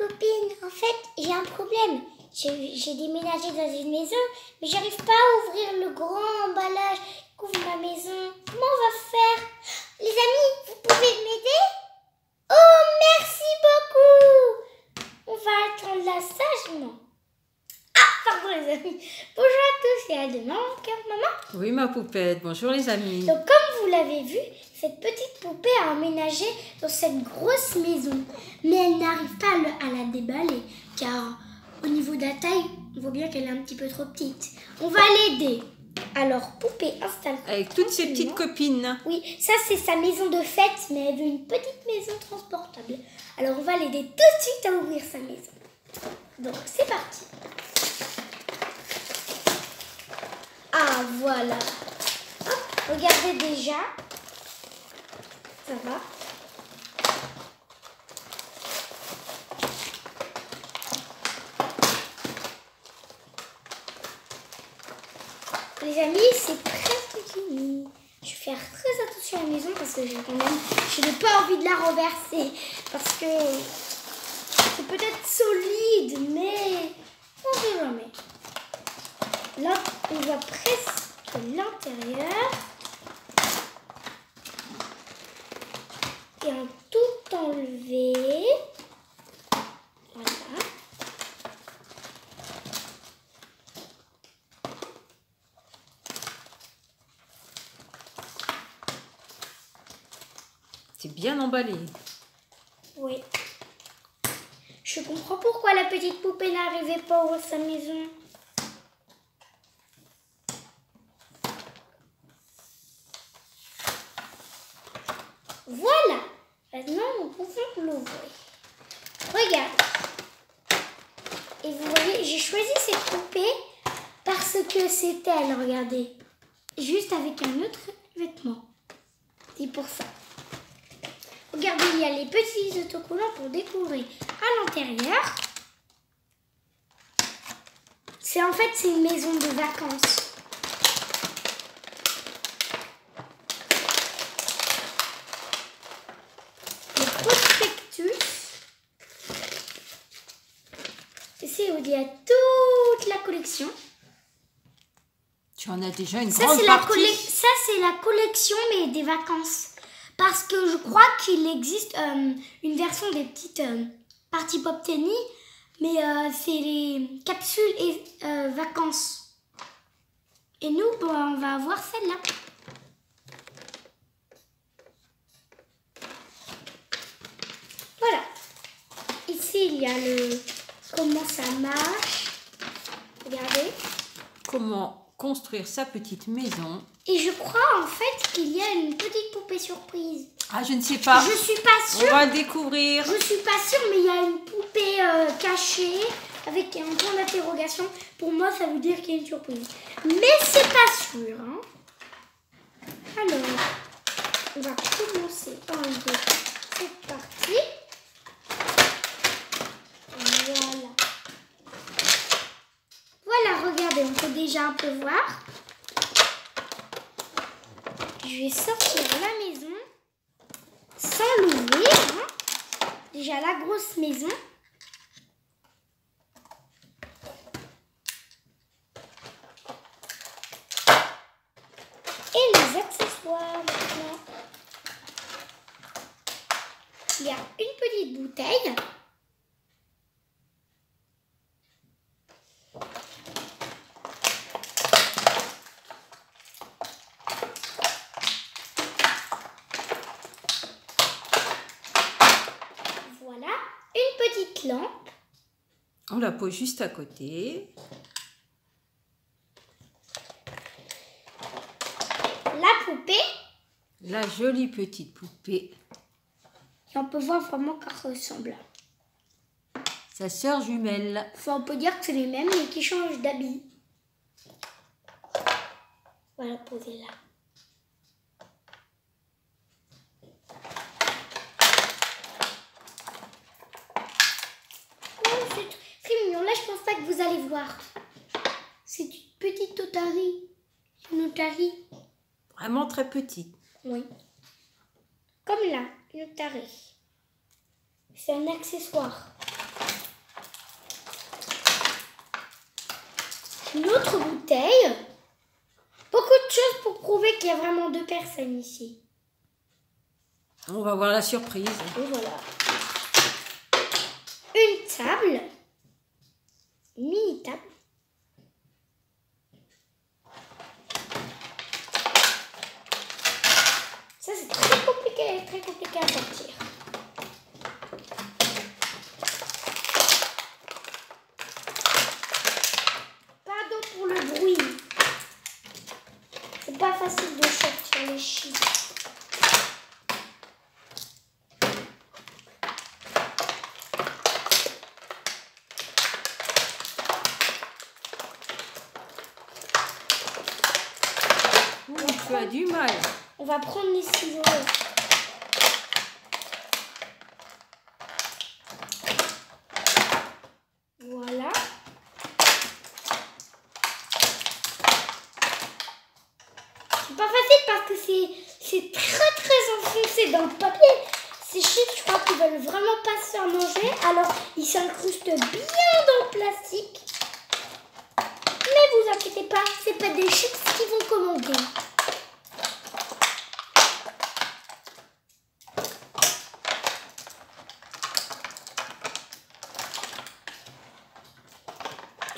copine, en fait, j'ai un problème. J'ai déménagé dans une maison, mais j'arrive pas à ouvrir le grand emballage qui couvre ma maison. Comment on va faire? Les amis, vous pouvez m'aider? Oh, merci beaucoup! On va attendre là sagement. Ah, pardon les amis. Bonjour à tous et à demain, car maman. Oui, ma poupette. Bonjour les amis. Donc comme vous l'avez vu, cette petite poupée a emménagé dans cette grosse maison. Mais elle n'arrive pas à la déballer, car au niveau de la taille, on voit bien qu'elle est un petit peu trop petite. On va l'aider. Alors, poupée, installe-toi. Avec toutes ses petites copines. Oui, ça c'est sa maison de fête, mais elle veut une petite maison transportable. Alors on va l'aider tout de suite à ouvrir sa maison. Donc c'est parti. Ah voilà. Hop, regardez déjà. Ça va. Les amis, c'est presque fini. Je vais faire très attention à la maison parce que je n'ai pas envie de la renverser. Parce que c'est peut-être solide, mais on ne sait jamais. Là, on voit presque l'intérieur. Et en tout enlever. Voilà. C'est bien emballé. Oui. Je comprends pourquoi la petite poupée n'arrivait pas à ouvrir sa maison. Voilà. Maintenant, nous pouvons l'ouvrir. Regarde. Et vous voyez, j'ai choisi cette poupée parce que c'est elle, regardez. Juste avec un autre vêtement. C'est pour ça. Regardez, il y a les petits autocollants pour découvrir à l'intérieur. C'est une maison de vacances. Le prospectus. Ici, il y a toute la collection. Tu en as déjà une grande partie. Ça, c'est la collection, mais des vacances. Parce que je crois qu'il existe une version des petites parties Pop Tenny, mais c'est les capsules et vacances. Et nous, on va avoir celle-là. Voilà. Ici, il y a comment ça marche. Regardez. Comment construire sa petite maison. Et je crois en fait qu'il y a une petite poupée surprise. Ah, je ne sais pas. Je suis pas sûre. On va découvrir. Je suis pas sûre, mais il y a une poupée cachée avec un point d'interrogation. Pour moi, ça veut dire qu'il y a une surprise. Mais c'est pas sûr. Hein. Alors, on va commencer par enlever cette partie. Voilà. Voilà, regardez, on peut déjà un peu voir. Je vais sortir la maison sans l'ouvrir. Hein. Déjà la grosse maison. Et les accessoires maintenant. Il y a une petite bouteille. Voilà, une petite lampe. On la pose juste à côté. La poupée. La jolie petite poupée. Et on peut voir vraiment qu'elle ressemble. Sa sœur jumelle. Enfin, on peut dire que c'est les mêmes, mais qui changent d'habit. Voilà, posez là. C'est très mignon. Là, je pense pas que vous allez voir. C'est une petite otarie. Une otarie. Vraiment très petite. Oui. Comme là, une otarie. C'est un accessoire. une autre bouteille. Beaucoup de choses pour prouver qu'il y a vraiment 2 personnes ici. On va voir la surprise. Et voilà. Une table. Une mini-table. Ça, c'est très compliqué à sortir. Pardon pour le bruit. C'est pas facile de sortir les chips. Tu as du mal. On va prendre les ciseaux. Voilà. C'est pas facile parce que c'est très enfoncé dans le papier. Ces chips, je crois qu'ils veulent vraiment pas se faire manger. Alors, ils s'incrustent bien dans le plastique. Mais vous inquiétez pas, c'est pas des chips qui vont commander.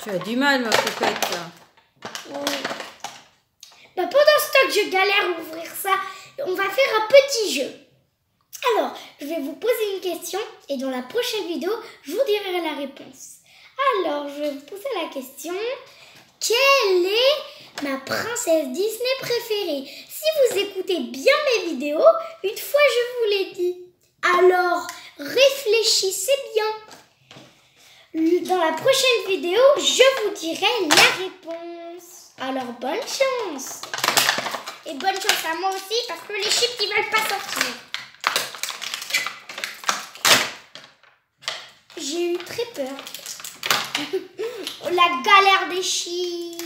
Tu as du mal, ma poupette. Oui. Bah, pendant ce temps que je galère à ouvrir ça, on va faire un petit jeu. Alors, je vais vous poser une question et dans la prochaine vidéo, je vous dirai la réponse. Alors, je vais vous poser la question. Quelle est ma princesse Disney préférée? Si vous écoutez bien mes vidéos, une fois je vous l'ai dit. Alors, réfléchissez bien. Dans la prochaine vidéo, je vous dirai la réponse. Alors, bonne chance. Et bonne chance à moi aussi parce que les chips ils veulent pas sortir. J'ai eu très peur. La galère des chips.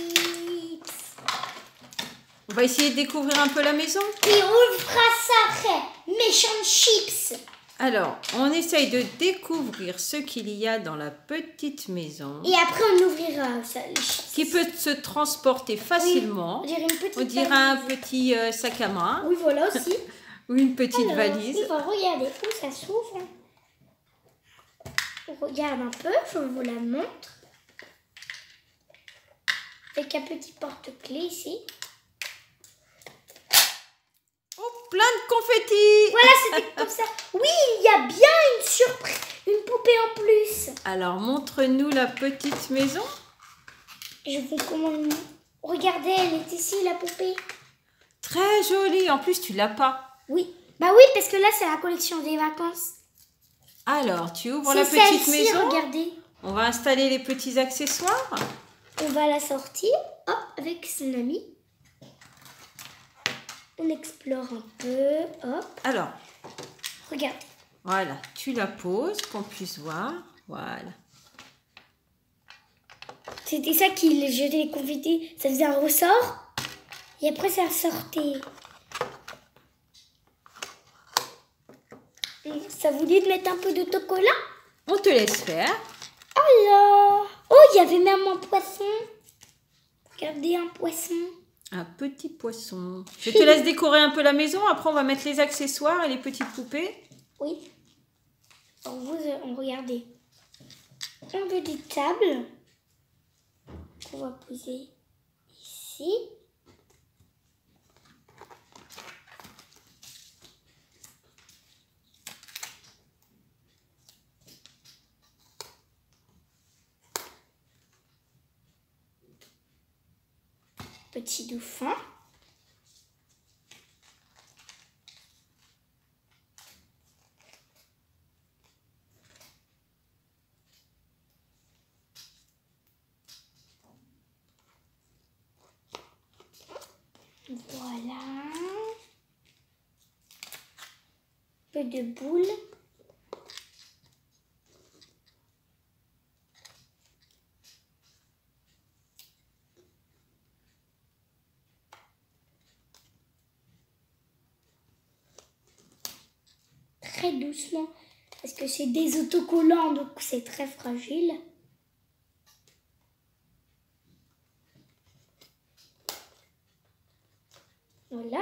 On va essayer de découvrir un peu la maison. Et on fera ça après. Méchante chips. Alors, on essaye de découvrir ce qu'il y a dans la petite maison. Et après, on ouvrira ça, les chips. Qui peut se transporter facilement. Oui, on dirait un petit sac à main. Oui, voilà aussi. Ou une petite Alors, valise. On va regarder où ça s'ouvre. On regarde un peu, je vous la montre. Avec un petit porte-clés ici. Oh, plein de confettis. Voilà, c'était comme ça. Oui, il y a bien une surprise, une poupée en plus. Alors, montre-nous la petite maison. Je vous commande. Regardez, elle est ici, la poupée. Très jolie. En plus, tu l'as pas. Oui. Bah oui, parce que là, c'est la collection des vacances. Alors, tu ouvres la C'est petite celle-ci, maison. regardez. On va installer les petits accessoires. On va la sortir, hop, avec son ami. On explore un peu, hop. Alors, Regarde. voilà, tu la poses, qu'on puisse voir. Voilà. C'était ça qu'il jetait les confettis. Ça faisait un ressort. Et après, ça sortait. Ça vous dit de mettre un peu de chocolat? On te laisse faire. Alors. Oh, il y avait même un poisson. Regardez, un poisson. Un petit poisson. Je te laisse décorer un peu la maison. Après, on va mettre les accessoires et les petites poupées. Oui. Alors on regardez. Une petite table qu'on va poser ici. Petit dauphin. Voilà. Un peu de boule. Très doucement parce que c'est des autocollants donc c'est très fragile. Voilà.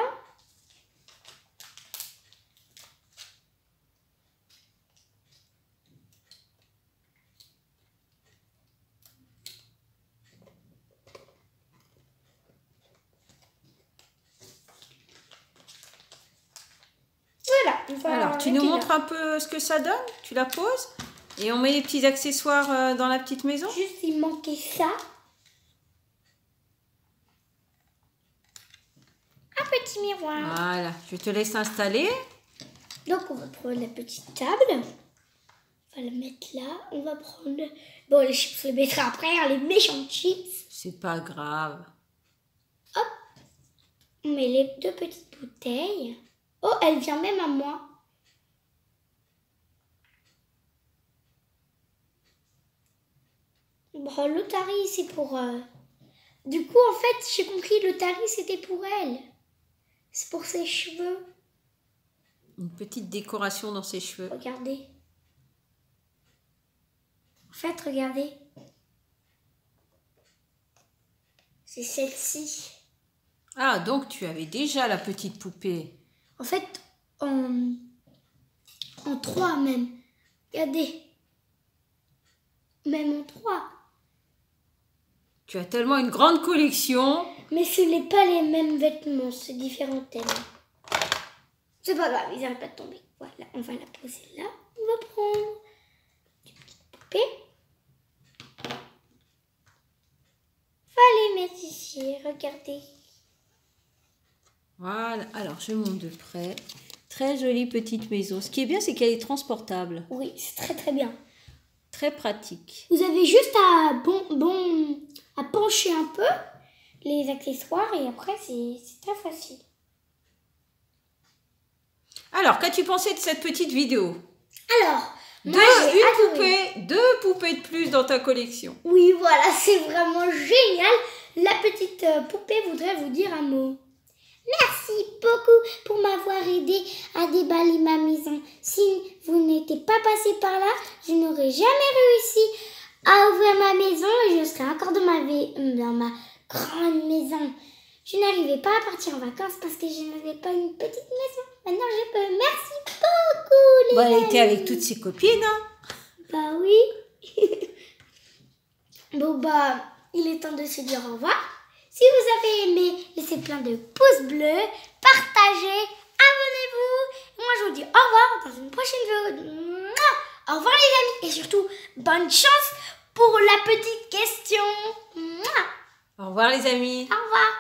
Voilà. Alors, tu nous montres un peu ce que ça donne? Tu la poses et on met les petits accessoires dans la petite maison? Juste, il manquait ça. Un petit miroir. Voilà, je te laisse installer. Donc, on va prendre la petite table. On va la mettre là. On va prendre... Bon, les chips, on les mettra après, hein, les méchants chips. C'est pas grave. Hop. On met les 2 petites bouteilles. Oh, elle vient même à moi. Bon, l'Otari, c'est pour... Du coup, en fait, j'ai compris, l'Otari, c'était pour elle. C'est pour ses cheveux. Une petite décoration dans ses cheveux. Regardez. En fait, regardez. C'est celle-ci. Ah, donc tu avais déjà la petite poupée. En fait, en 3 même. Regardez. Même en 3. Tu as tellement une grande collection. Mais ce n'est pas les mêmes vêtements, c'est différents thèmes. C'est pas grave, ils n'arrêtent pas de tomber. Voilà, on va la poser là. On va prendre une petite poupée. On va les mettre ici, regardez. Voilà, alors je monte de près. Très jolie petite maison. Ce qui est bien, c'est qu'elle est transportable. Oui, c'est très très bien. Très pratique. Vous avez juste à pencher un peu les accessoires et après c'est très facile. Alors, qu'as-tu pensé de cette petite vidéo? Alors, moi j'ai adoré. Deux poupées de plus dans ta collection. Oui, voilà, c'est vraiment génial. La petite poupée voudrait vous dire un mot. Merci beaucoup pour m'avoir aidé à déballer ma maison. Si vous n'étiez pas passé par là, je n'aurais jamais réussi à ouvrir ma maison et je serais encore dans ma grande maison. Je n'arrivais pas à partir en vacances parce que je n'avais pas une petite maison. Maintenant, je peux. Merci beaucoup, les Bon, elle amis. était avec toutes ses copines, hein? Bah oui. Bon, bah, il est temps de se dire au revoir. Si vous avez aimé, laissez plein de pouces bleus, partagez, abonnez-vous. Moi, je vous dis au revoir dans une prochaine vidéo. Au revoir les amis. Et surtout, bonne chance pour la petite question. Au revoir les amis. Au revoir.